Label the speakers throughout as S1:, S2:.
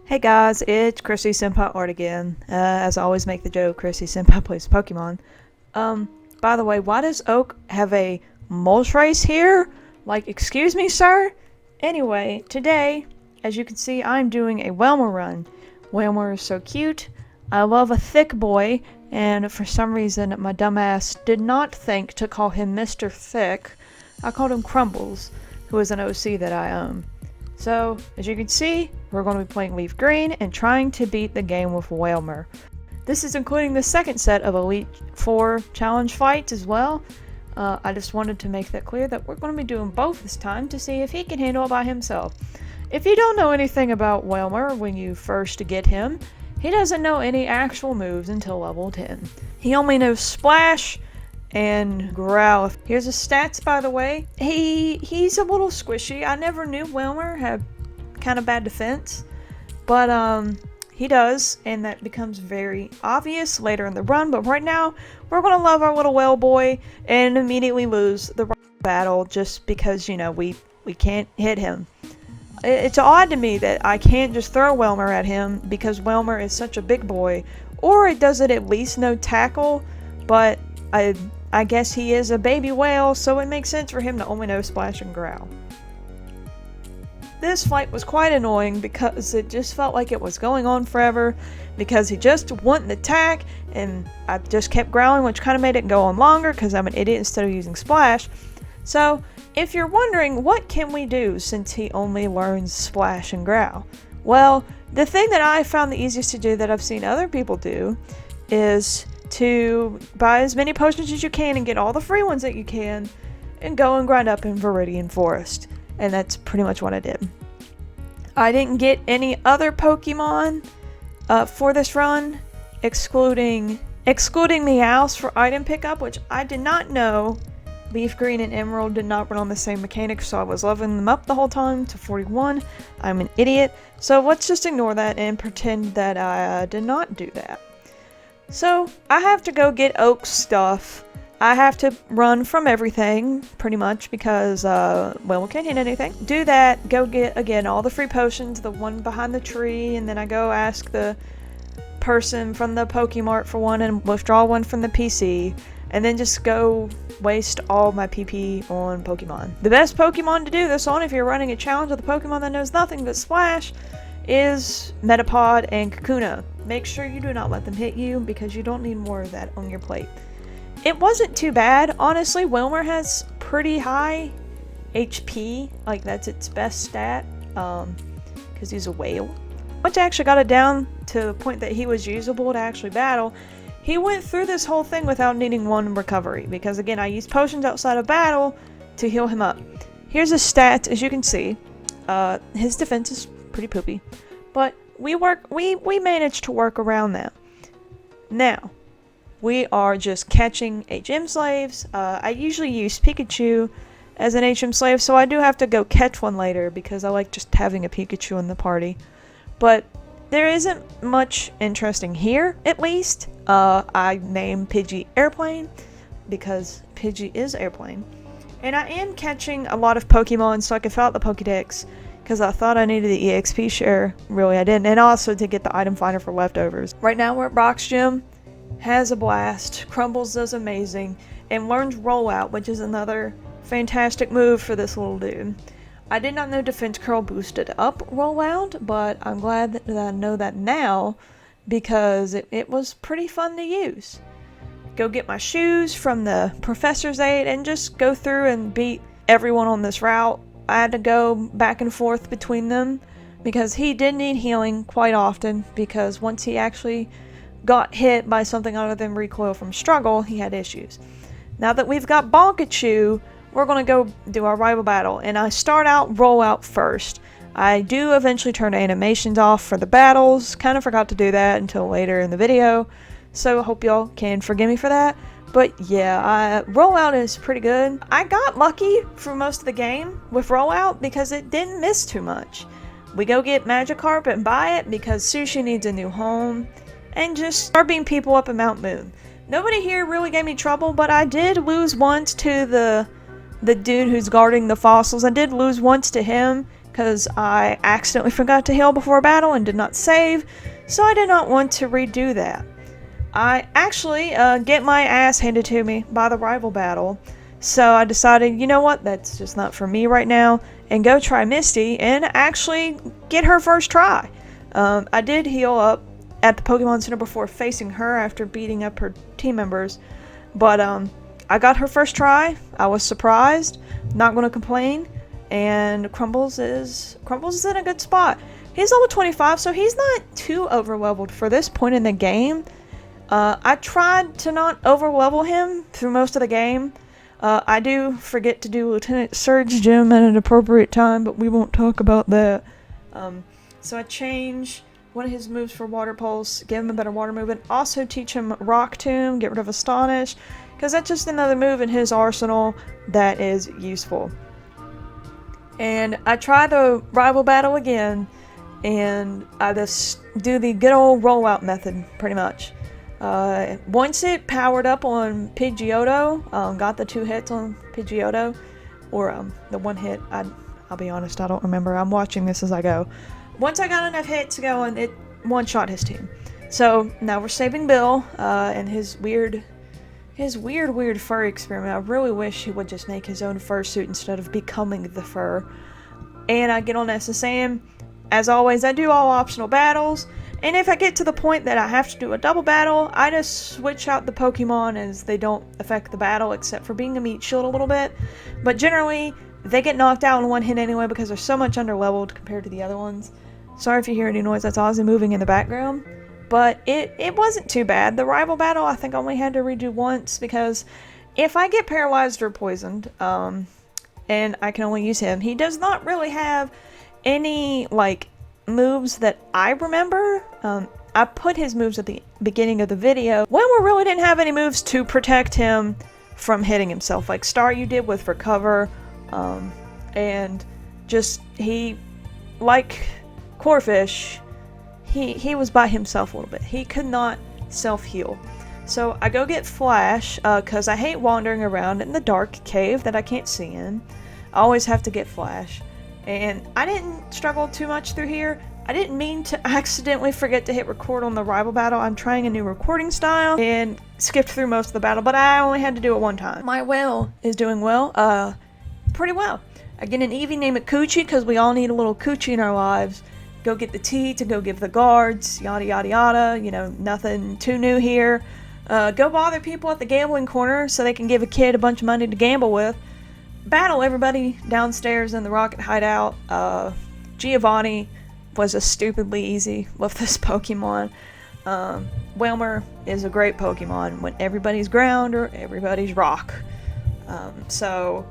S1: Hey guys, it's Chrissy Senpai Art again. As I always make the joke, Chrissy Senpai plays Pokemon. By the way, why does Oak have a Moltres here? Like, excuse me, sir? Anyway, today, as you can see, I'm doing a WAILMER run. WAILMER is so cute. I love a thick boy, and for some reason, my dumbass did not think to call him Mr. Thick. I called him Crumbles, who is an OC that I own. So, as you can see, we're going to be playing Leaf Green and trying to beat the game with WAILMER. This is including the second set of Elite Four challenge fights as well. I just wanted to make that clear that we're going to be doing both this time to see if he can handle it by himself. If you don't know anything about WAILMER when you first get him, he doesn't know any actual moves until level 10. He only knows Splash and Growl. Here's his stats, by the way. He's a little squishy. I never knew WAILMER had kind of bad defense, but he does, and that becomes very obvious later in the run. But right now, we're gonna love our little whale boy and immediately lose the battle just because, you know, we can't hit him. It's odd to me that I can't just throw WAILMER at him because WAILMER is such a big boy, or it does it at least no tackle, but I guess he is a baby whale, so it makes sense for him to only know Splash and Growl. This fight was quite annoying because it just felt like it was going on forever because he just wouldn't attack, and I just kept growling, which kind of made it go on longer because I'm an idiot instead of using Splash. So, if you're wondering what can we do since he only learns Splash and Growl, well, the thing that I found the easiest to do that I've seen other people do is to buy as many potions as you can and get all the free ones that you can and go and grind up in Viridian Forest. And that's pretty much what I did. I didn't get any other Pokemon for this run, excluding Meowth for item pickup, which I did not know Leaf Green and Emerald did not run on the same mechanics, so I was leveling them up the whole time to 41. I'm an idiot, so let's just ignore that and pretend that I did not do that. So, I have to go get Oak's stuff. I have to run from everything, pretty much, because, well, we can't hit anything. Do that, go get, again, all the free potions, the one behind the tree, and then I go ask the person from the Pokemart for one and withdraw one from the PC, and then just go waste all my PP on Pokemon. The best Pokemon to do this on, if you're running a challenge with a Pokemon that knows nothing but Splash, is Metapod and Kakuna. Make sure you do not let them hit you, because you don't need more of that on your plate. It wasn't too bad. Honestly, WAILMER has pretty high HP. Like, that's its best stat, because he's a whale. Once I actually got it down to the point that he was usable to actually battle, he went through this whole thing without needing one recovery, because again, I used potions outside of battle to heal him up. Here's his stats, as you can see. His defense is pretty poopy, but we managed to work around that. Now, we are just catching HM slaves. I usually use Pikachu as an HM slave, so I do have to go catch one later because I like just having a Pikachu in the party. But there isn't much interesting here, at least. I named Pidgey Airplane because Pidgey is Airplane. And I am catching a lot of Pokemon so I can fill out the Pokédex because I thought I needed the EXP share. Really, I didn't. And also to get the item finder for leftovers. Right now we're at Brock's Gym. Has a blast. Crumbles does amazing. And learns Rollout, which is another fantastic move for this little dude. I did not know Defense Curl boosted up Rollout, but I'm glad that I know that now because it was pretty fun to use. Go get my shoes from the Professor's Aid and just go through and beat everyone on this route. I had to go back and forth between them because he did need healing quite often, because once he actually got hit by something other than recoil from struggle, he had issues. Now that we've got Bonkachu, we're going to go do our rival battle, and I start out Rollout first. I do eventually turn animations off for the battles. Kind of forgot to do that until later in the video, so I hope y'all can forgive me for that. But yeah, Rollout is pretty good. I got lucky for most of the game with Rollout because it didn't miss too much. We go get Magikarp and buy it because Sushi needs a new home, and just start beating people up in Mount Moon. Nobody here really gave me trouble, but I did lose once to the dude who's guarding the fossils. I did lose once to him because I accidentally forgot to heal before battle and did not save, so I did not want to redo that. I actually get my ass handed to me by the rival battle, so I decided, you know what, that's just not for me right now, and go try Misty and actually get her first try. I did heal up at the Pokemon Center before facing her after beating up her team members, but I got her first try. I was surprised, not going to complain, and Crumbles is in a good spot. He's level 25, so he's not too overleveled for this point in the game. I tried to not overlevel him through most of the game. I do forget to do Lieutenant Surge Gym at an appropriate time, but we won't talk about that. So I change one of his moves for Water Pulse, give him a better water move, and also teach him Rock Tomb, get rid of Astonish, because that's just another move in his arsenal that is useful. And I try the rival battle again, and I just do the good old rollout method, pretty much. Once it powered up on Pidgeotto, got the 2 hits on Pidgeotto, or the 1 hit, I'll be honest, I don't remember, I'm watching this as I go. Once I got enough hits going, it one-shot his team. So now we're saving Bill, and his weird furry experiment. I really wish he would just make his own fursuit instead of becoming the fur. And I get on SSM. As always, I do all optional battles. And if I get to the point that I have to do a double battle, I just switch out the Pokemon as they don't affect the battle except for being a meat shield a little bit. But generally, they get knocked out in 1 hit anyway because they're so much underleveled compared to the other ones. Sorry if you hear any noise, that's Ozzy moving in the background. But it wasn't too bad. The rival battle I think I only had to redo once because if I get paralyzed or poisoned, and I can only use him, he does not really have any, like, moves that I remember. I put his moves at the beginning of the video when we really didn't have any moves to protect him from hitting himself, like Staryu did with Recover, and just he, like Corphish, he was by himself a little bit. He could not self-heal. So I go get Flash, because I hate wandering around in the dark cave that I can't see in. I always have to get Flash. And I didn't struggle too much through here. I didn't mean to accidentally forget to hit record on the rival battle. I'm trying a new recording style and skipped through most of the battle, but I only had to do it 1 time. My whale is doing well, pretty well. I get an Eevee, name it Coochie, because we all need a little Coochie in our lives. Go get the tea to go give the guards, yada yada yada, you know, nothing too new here. Go bother people at the gambling corner so they can give a kid a bunch of money to gamble with. Battle everybody downstairs in the rocket hideout. Giovanni was a stupidly easy with this Pokemon. WAILMER is a great Pokemon when everybody's ground or everybody's rock. So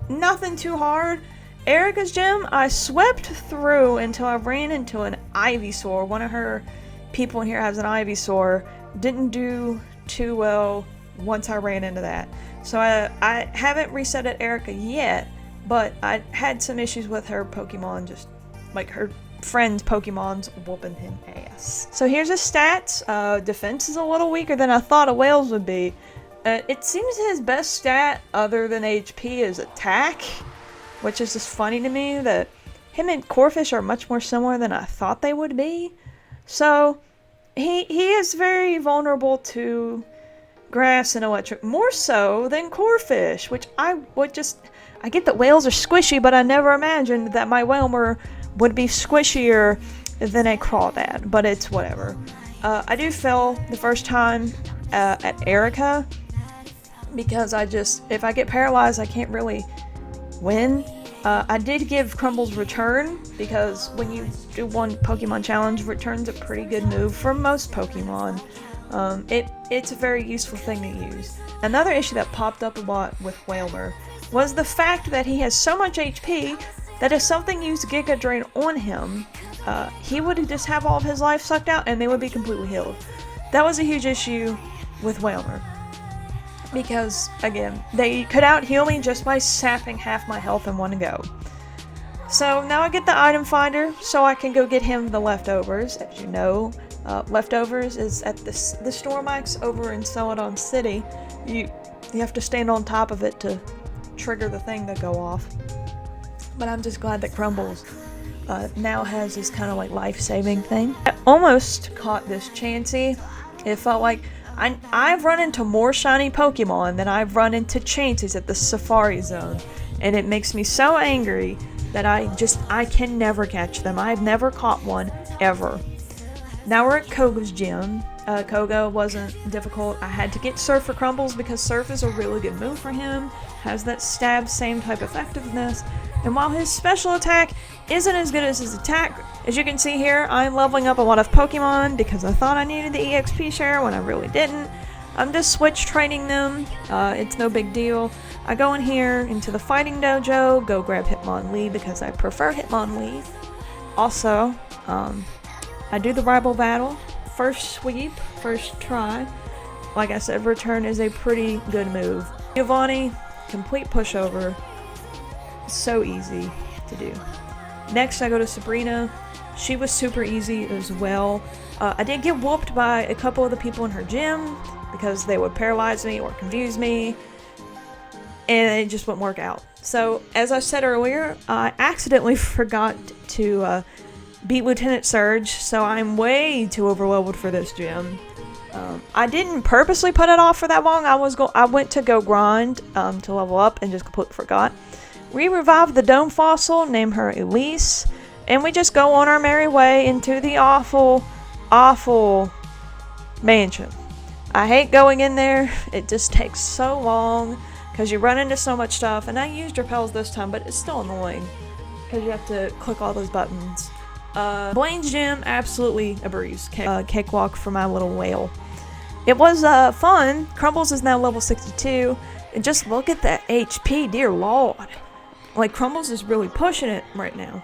S1: nothing too hard. Erica's gym, I swept through until I ran into an Ivysaur. One of her people in here has an Ivysaur. Didn't do too well once I ran into that. So I haven't reset at Erica yet, but I had some issues with her Pokemon, just like her friend's Pokemon's whooping him ass. So here's his stats. Defense is a little weaker than I thought a whale's would be. It seems his best stat other than HP is attack, which is just funny to me that him and Corphish are much more similar than I thought they would be. So he is very vulnerable to grass and electric, more so than Corphish, which I get that whales are squishy, but I never imagined that my WAILMER would be squishier than a Crawdad, but it's whatever. I do fail the first time at Erica because if I get paralyzed, I can't really win. I did give Crumble's Return because when you do one Pokemon challenge, Return's a pretty good move for most Pokemon. It's a very useful thing to use. Another issue that popped up a lot with WAILMER was the fact that he has so much HP that if something used Giga Drain on him, he would just have all of his life sucked out and they would be completely healed. That was a huge issue with WAILMER. Because, again, they could out-heal me just by sapping half my health in one go. So now I get the item finder so I can go get him the leftovers. As you know, leftovers is at the store max over in Celadon City. You have to stand on top of it to trigger the thing to go off. But I'm just glad that Crumbles now has this kind of like life-saving thing. I almost caught this Chansey. It felt like I've run into more shiny Pokemon than I've run into Chanseys at the Safari Zone. And it makes me so angry that I can never catch them. I've never caught one, ever. Now we're at Koga's gym. Koga wasn't difficult. I had to get Surf for Crumbles because Surf is a really good move for him. Has that stab, same type effectiveness. And while his special attack isn't as good as his attack, as you can see here, I'm leveling up a lot of Pokemon because I thought I needed the EXP share when I really didn't. I'm just switch training them. It's no big deal. I go in here into the fighting dojo, go grab Hitmonlee because I prefer Hitmonlee. Also, I do the rival battle. First sweep, first try. Like I said, return is a pretty good move. Giovanni, complete pushover. So easy to do. Next I go to Sabrina. She was super easy as well. I did get whooped by a couple of the people in her gym because they would paralyze me or confuse me, and it just wouldn't work out. So as I said earlier, I accidentally forgot to beat Lieutenant Surge, so I'm way too overleveled for this gym. I didn't purposely put it off for that long. I went to go grind to level up and just completely forgot. We revived the Dome Fossil, named her Elise, and we just go on our merry way into the awful, awful mansion. I hate going in there. It just takes so long because you run into so much stuff, and I used repels this time, but it's still annoying because you have to click all those buttons. Blaine's gym, absolutely a breeze. Cakewalk for my little whale. It was fun. Crumbles is now level 62, and just look at that HP, dear lord. Like, Crumbles is really pushing it right now.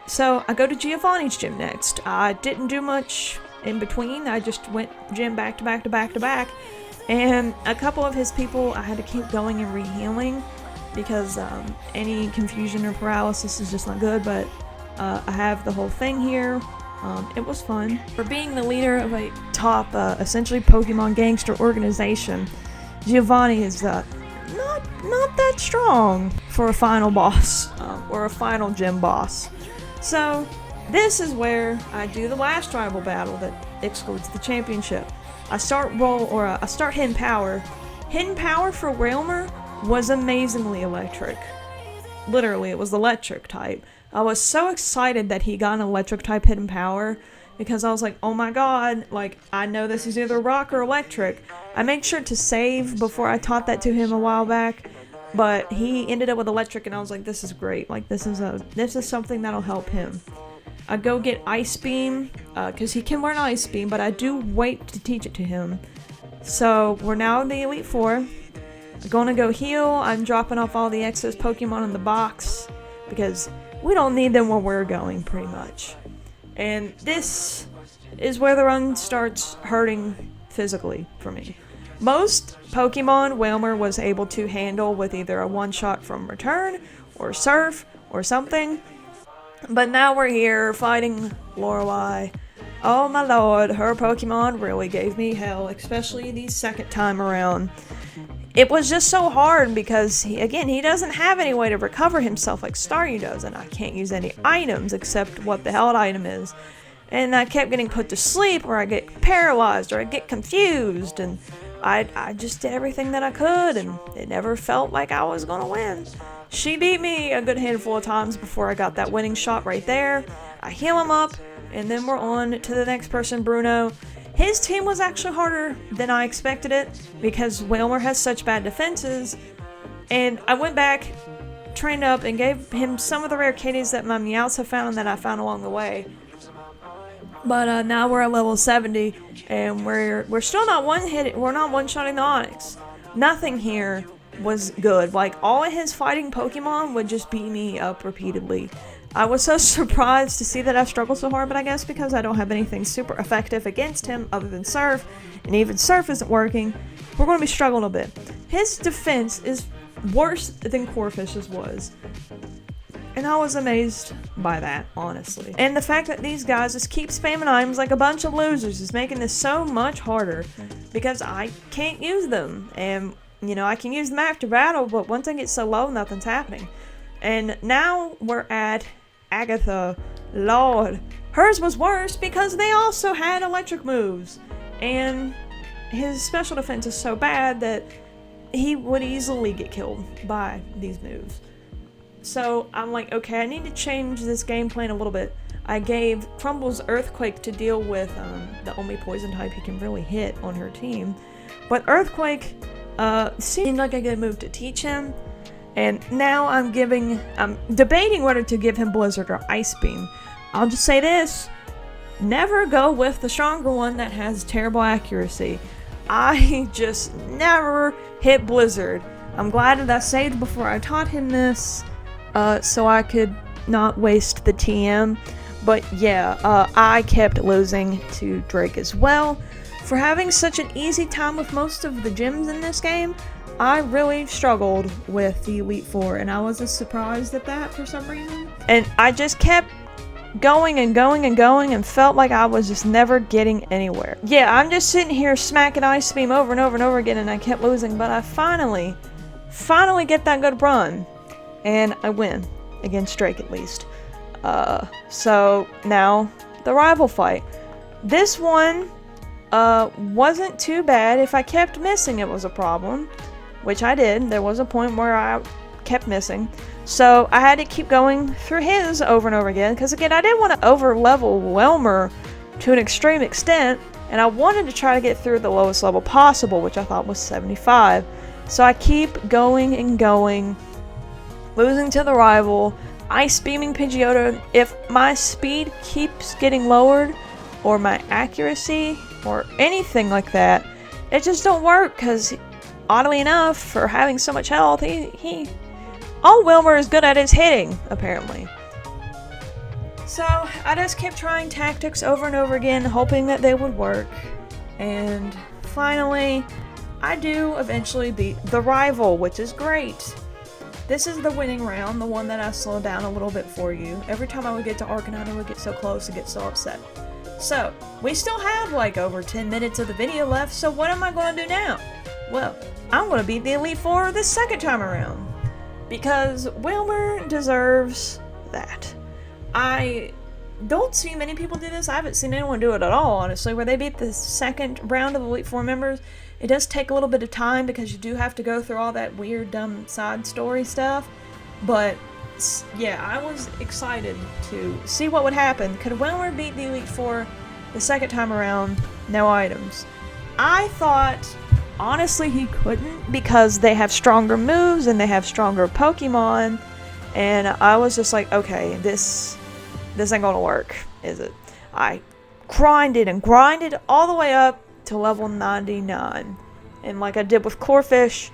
S1: So, I go to Giovanni's gym next. I didn't do much in between. I just went gym back to back to back to back. And a couple of his people, I had to keep going and re-healing because any confusion or paralysis is just not good, but I have the whole thing here. It was fun. For being the leader of a top, essentially Pokemon gangster organization, Giovanni is not that strong for a final boss, or a final gym boss. So, this is where I do the last rival battle that excludes the championship. I start Hidden Power. Hidden Power for WAILMER was amazingly electric. Literally, it was electric type. I was so excited that he got an electric type Hidden Power because I was like, oh my god, like, I know this is either rock or electric. I made sure to save before I taught that to him a while back, but he ended up with electric and I was like, this is great. Like, this is something that'll help him. I go get Ice Beam, because he can learn Ice Beam, but I do wait to teach it to him. So, we're now in the Elite Four. I'm gonna go heal. I'm dropping off all the excess Pokemon in the box, because we don't need them where we're going, pretty much. And this is where the run starts hurting physically for me. Most Pokemon WAILMER was able to handle with either a one-shot from Return, or Surf, or something. But now we're here fighting Lorelei. Oh my lord, her Pokemon really gave me hell, especially the second time around. It was just so hard because, he doesn't have any way to recover himself like Staryu does, and I can't use any items except what the hell an item is. And I kept getting put to sleep, or I get paralyzed, or I get confused, and I just did everything that I could, and it never felt like I was gonna win. She beat me a good handful of times before I got that winning shot right there. I heal him up, and then we're on to the next person, Bruno. His team was actually harder than I expected it, because WAILMER has such bad defenses, and I went back, trained up, and gave him some of the rare kitties that my Meowths have found and that I found along the way. But now we're at level 70, and we're still not one-shotting the Onix. Nothing here was good. Like, all of his fighting Pokemon would just beat me up repeatedly. I was so surprised to see that I struggled so hard, but I guess because I don't have anything super effective against him other than Surf, and even Surf isn't working, we're going to be struggling a bit. His defense is worse than Corphish's was. And I was amazed by that, honestly. And the fact that these guys just keep spamming items like a bunch of losers is making this so much harder, because I can't use them. And, you know, I can use them after battle, but once I get so low, nothing's happening. And now we're at Agatha. Lord, hers was worse because they also had electric moves. And his special defense is so bad that he would easily get killed by these moves. So I'm like, okay, I need to change this game plan a little bit. I gave Crumble's Earthquake to deal with the only poison type he can really hit on her team. But Earthquake seemed like a good move to teach him. And now I'm debating whether to give him Blizzard or Ice Beam. I'll just say this, never go with the stronger one that has terrible accuracy. I just never hit Blizzard. I'm glad that I saved before I taught him this, so I could not waste the TM. But yeah, I kept losing to Drake as well. For having such an easy time with most of the gyms in this game, I really struggled with the Elite Four, and I wasn't surprised at that for some reason. And I just kept going and going and going and felt like I was just never getting anywhere. Yeah, I'm just sitting here smacking Ice Beam over and over and over again, and I kept losing, but I finally get that good run, and I win against Drake at least. So now the rival fight. This one wasn't too bad. If I kept missing, it was a problem, which I did. There was a point where I kept missing. So I had to keep going through his over and over again, because again, I didn't want to over-level WAILMER to an extreme extent, and I wanted to try to get through the lowest level possible, which I thought was 75. So I keep going and going, losing to the rival, Ice Beaming Pidgeotto. If my speed keeps getting lowered, or my accuracy, or anything like that, it just don't work, because oddly enough, for having so much health, all WAILMER is good at is hitting, apparently. So I just kept trying tactics over and over again, hoping that they would work. And finally, I do eventually beat the rival, which is great. This is the winning round, the one that I slowed down a little bit for you. Every time I would get to Arcanine, I would get so close and get so upset. So, we still have like over 10 minutes of the video left, so what am I going to do now? Well, I'm going to beat the Elite Four the second time around. Because WAILMER deserves that. I don't see many people do this. I haven't seen anyone do it at all, honestly, where they beat the second round of Elite Four members. It does take a little bit of time because you do have to go through all that weird, dumb side story stuff. But yeah, I was excited to see what would happen. Could WAILMER beat the Elite Four the second time around? No items. I thought, honestly, he couldn't, because they have stronger moves and they have stronger Pokemon, and I was just like, okay, this ain't gonna work, is it? I grinded and grinded all the way up to level 99, and like I did with Corphish,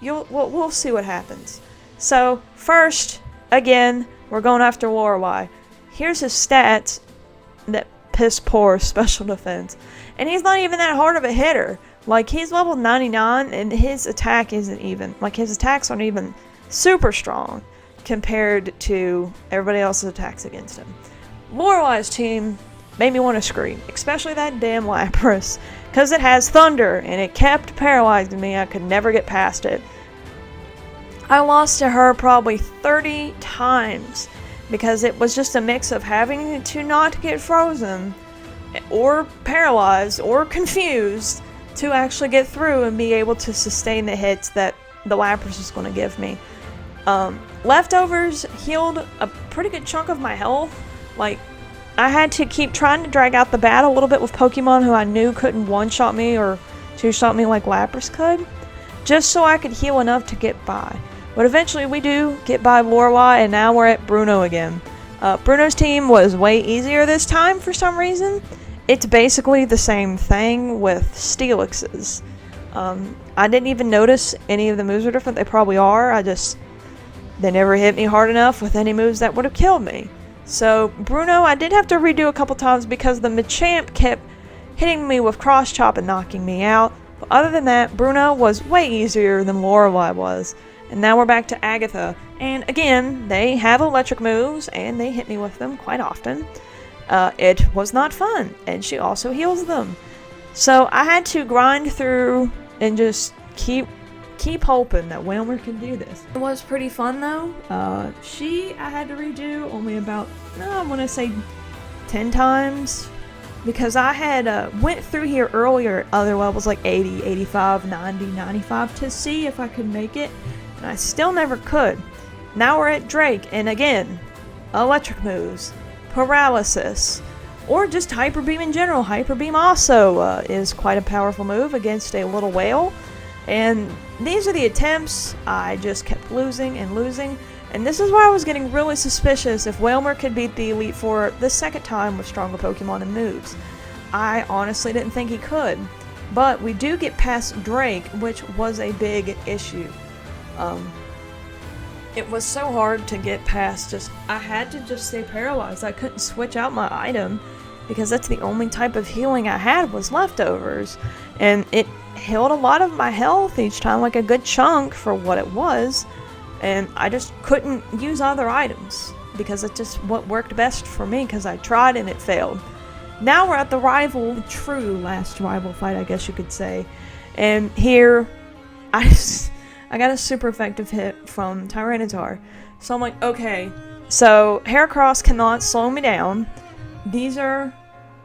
S1: we'll see what happens. So first, again, we're going after Lorelei. Here's his stats, that piss poor special defense, and he's not even that hard of a hitter. Like, he's level 99, and his attack isn't even, like, his attacks aren't even super strong compared to everybody else's attacks against him. Lorelei's team made me want to scream, especially that damn Lapras, because it has Thunder, and it kept paralyzing me. I could never get past it. I lost to her probably 30 times, because it was just a mix of having to not get frozen, or paralyzed, or confused, to actually get through and be able to sustain the hits that the Lapras is going to give me. Leftovers healed a pretty good chunk of my health. Like, I had to keep trying to drag out the bat a little bit with Pokemon who I knew couldn't one-shot me or two-shot me like Lapras could, just so I could heal enough to get by. But eventually we do get by Lorelei, and now we're at Bruno again. Bruno's team was way easier this time for some reason. It's basically the same thing with Steelix's. I didn't even notice any of the moves are different. They probably are. They never hit me hard enough with any moves that would have killed me. So Bruno, I did have to redo a couple times because the Machamp kept hitting me with Cross Chop and knocking me out. But other than that, Bruno was way easier than Lorelei was. And now we're back to Agatha. And again, they have electric moves, and they hit me with them quite often. It was not fun, and she also heals them. So I had to grind through and just keep keep hoping that Wailmer can do this. It was pretty fun though. I had to redo only about, I want to say 10 times. Because I had went through here earlier at other levels like 80, 85, 90, 95 to see if I could make it. And I still never could. Now we're at Drake, and again, electric moves, paralysis, or just Hyper Beam in general. Hyper Beam also is quite a powerful move against a little whale. And these are the attempts. I just kept losing and losing. And this is why I was getting really suspicious if Wailmer could beat the Elite Four the second time with stronger Pokemon and moves. I honestly didn't think he could. But we do get past Drake, which was a big issue. It was so hard to get past. I had to just stay paralyzed. I couldn't switch out my item because that's the only type of healing I had was leftovers. And it healed a lot of my health each time, like a good chunk for what it was. And I just couldn't use other items because it's just what worked best for me because I tried and it failed. Now we're at the true last rival fight, I guess you could say. And here, I got a super effective hit from Tyranitar. So I'm like, okay, so Heracross cannot slow me down. These are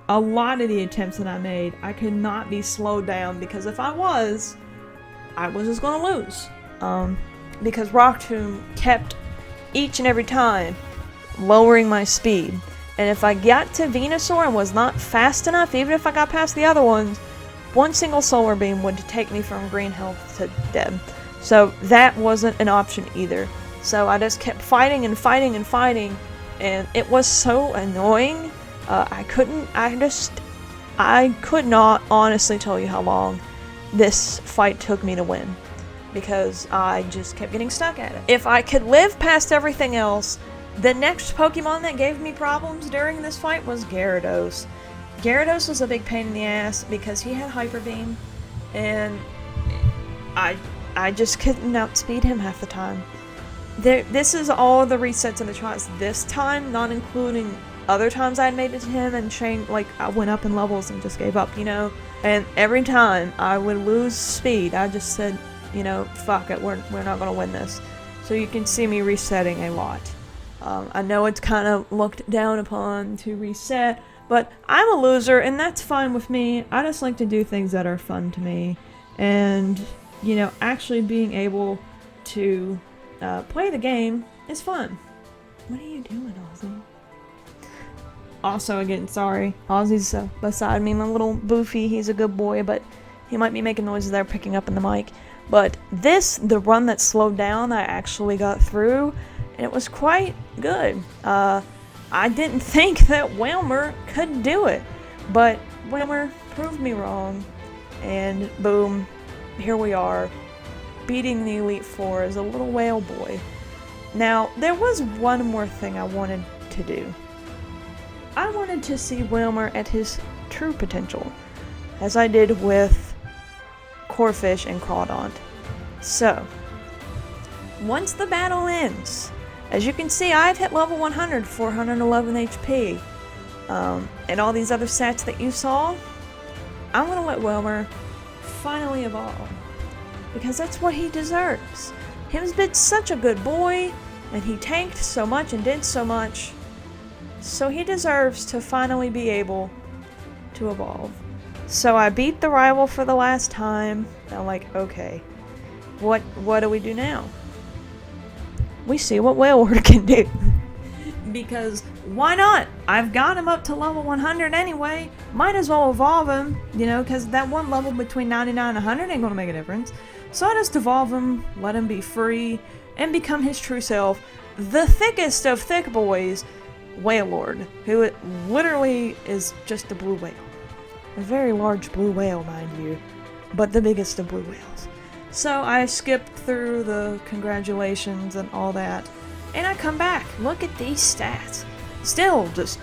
S1: a lot of the attempts that I made. I could not be slowed down because if I was just going to lose. Because Rock Tomb kept each and every time lowering my speed. And if I got to Venusaur and was not fast enough, even if I got past the other ones, one single Solar Beam would take me from green health to dead. So that wasn't an option either. So I just kept fighting and fighting and fighting, and it was so annoying. I could not honestly tell you how long this fight took me to win. Because I just kept getting stuck at it. If I could live past everything else, the next Pokemon that gave me problems during this fight was Gyarados. Gyarados was a big pain in the ass because he had Hyper Beam, and I just couldn't outspeed him half the time. This is all the resets and the tries this time, not including other times I'd made it to him and changed, like I went up in levels and just gave up, you know? And every time I would lose speed, I just said, you know, fuck it, we're not gonna win this. So you can see me resetting a lot. I know it's kind of looked down upon to reset, but I'm a loser and that's fine with me. I just like to do things that are fun to me. And, you know, actually being able to play the game is fun. What are you doing, Ozzy? Also, again, sorry. Ozzy's beside me, my little Boofy. He's a good boy, but he might be making noises there picking up in the mic. But the run that slowed down, I actually got through, and it was quite good. I didn't think that Wailmer could do it, but Wailmer proved me wrong, and boom, here we are, beating the Elite Four as a little whale boy. Now, there was one more thing I wanted to do. I wanted to see Wailmer at his true potential, as I did with Corphish and Crawdaunt. So, once the battle ends, as you can see, I've hit level 100, 411 HP, and all these other stats that you saw. I'm gonna let Wailmer finally evolve, because that's what he deserves. He's been such a good boy, and he tanked so much and did so much, so he deserves to finally be able to evolve. So I beat the rival for the last time. I'm like, okay, what do we do now? We see what Wailord can do. Because why not? I've got him up to level 100 anyway. Might as well evolve him, you know, because that one level between 99 and 100 ain't gonna make a difference. So I just evolve him, let him be free, and become his true self. The thickest of thick boys, Wailord, who literally is just a blue whale. A very large blue whale, mind you, but the biggest of blue whales. So I skipped through the congratulations and all that, and I come back. Look at these stats. Still just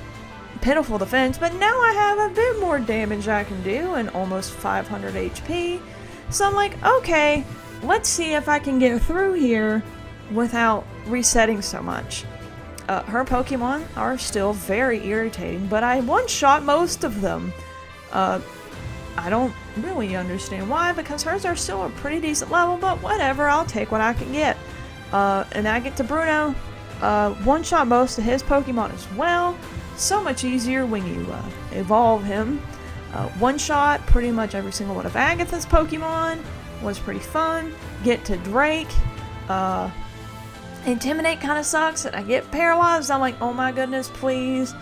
S1: pitiful defense, but now I have a bit more damage I can do and almost 500 HP. So I'm like, okay, let's see if I can get through here without resetting so much. Her Pokemon are still very irritating, but I one-shot most of them. I don't really understand why, because hers are still a pretty decent level, but whatever, I'll take what I can get. And I get to Bruno, one-shot most of his Pokemon as well. So much easier when you evolve him. One-shot pretty much every single one of Agatha's Pokemon. Was pretty fun. Get to Drake. Intimidate kind of sucks. I get paralyzed. I'm like, oh my goodness, please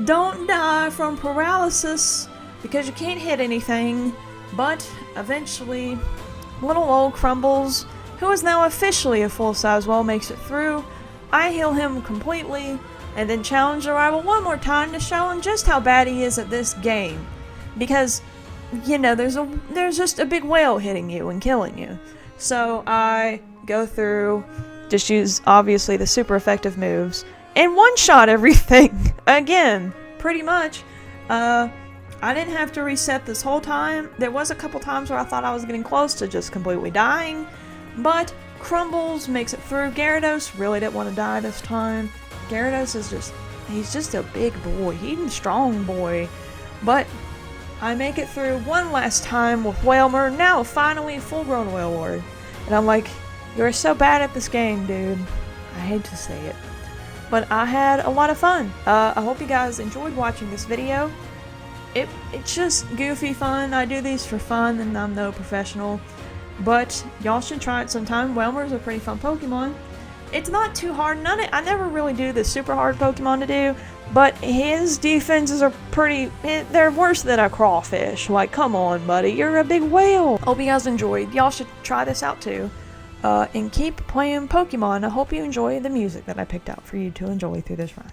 S1: don't die from paralysis, because you can't hit anything. But eventually, little old Crumbles, who is now officially a full-size whale, makes it through. I heal him completely, and then challenge the rival one more time to show him just how bad he is at this game. Because, you know, there's just a big whale hitting you and killing you. So I go through, just use obviously the super effective moves, and one-shot everything again, pretty much. I didn't have to reset this whole time. There was a couple times where I thought I was getting close to just completely dying, but Crumbles makes it through. Gyarados really didn't want to die this time. Gyarados is he's just a big boy. He's a strong boy. But I make it through one last time with Wailmer, now finally full-grown Wailord. And I'm like, you're so bad at this game, dude. I hate to say it. But I had a lot of fun. I hope you guys enjoyed watching this video. It's just goofy fun. I do these for fun, and I'm no professional. But y'all should try it sometime. Wailmer's a pretty fun Pokemon. It's not too hard. I never really do the super hard Pokemon to do, but his defenses are they're worse than a crawfish. Like, come on, buddy. You're a big whale. Hope you guys enjoyed. Y'all should try this out too. And keep playing Pokemon. I hope you enjoy the music that I picked out for you to enjoy through this run.